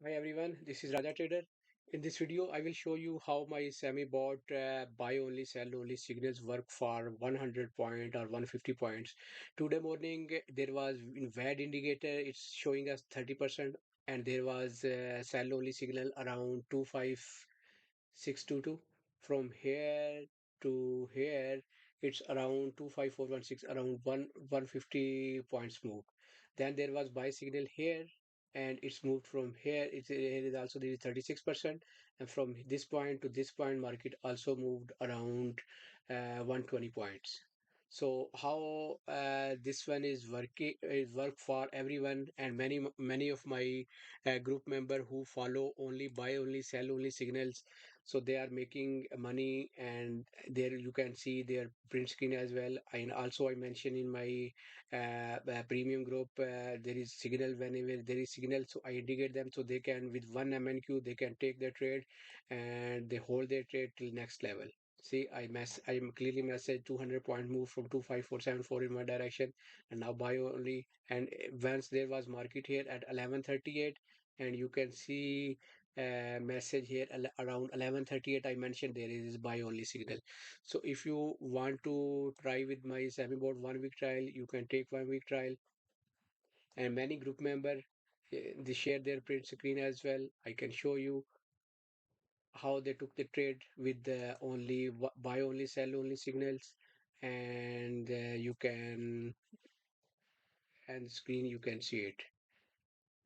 Hi everyone, this is Raja Trader. In this video, I will show you how my semi-bot buy only, sell only signals work for 100 point or 150 points. Today morning, there was in VAD indicator, it's showing us 30%, and there was sell only signal around 25622. From here to here, it's around 25416, around 150 points move. Then there was buy signal here, and it's moved from here. Here is also there is 36%, and from this point to this point, market also moved around 120 points. So how this one is working is work for everyone, and many of my group member who follow only buy only sell only signals, so they are making money. And there you can see their print screen as well. And also I mentioned in my premium group, there is signal. Whenever there is signal, so I indicate them, so they can with one MNQ they can take their trade, and they hold their trade till next level. See, I am clearly message 200 point move from 25474 in my direction, and now buy only. And once there was market here at 1138, and you can see message here around 1138, I mentioned there is buy only signal. So if you want to try with my semi board 1 week trial, you can take 1 week trial. And many group member, they share their print screen as well. I can show you how they took the trade with the only buy only sell only signals. And you can, and screen you can see it.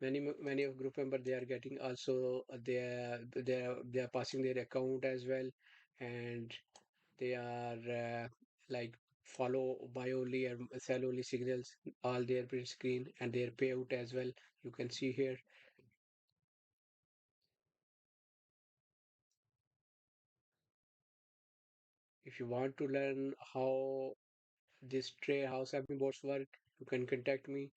Many of group member, they are getting also, they are passing their account as well. And they are like follow buy only and sell only signals, all their print screen and their payout as well, you can see here. If you want to learn how this trade how Sabni bots work, you can contact me,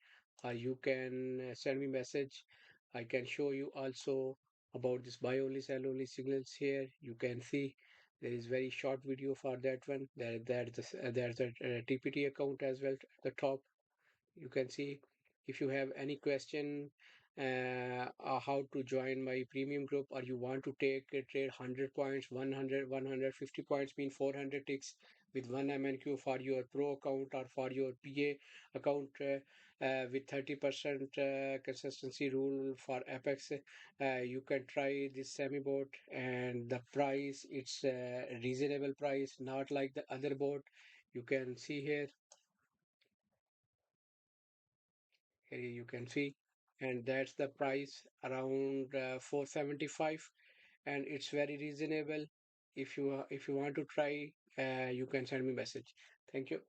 or you can send me message. I can show you also about this buy only sell only signals. Here you can see there is very short video for that one. There's a TPT account as well at the top, you can see. If you have any question, how to join my premium group, or you want to take a trade 100 points, 150 points, mean 400 ticks with one MNQ for your pro account or for your PA account, with 30% consistency rule for Apex, you can try this semi bot. And the price, it's a reasonable price, not like the other bot. You can see here. Here you can see, and that's the price around 475, and it's very reasonable. If you want to try, you can send me message. Thank you.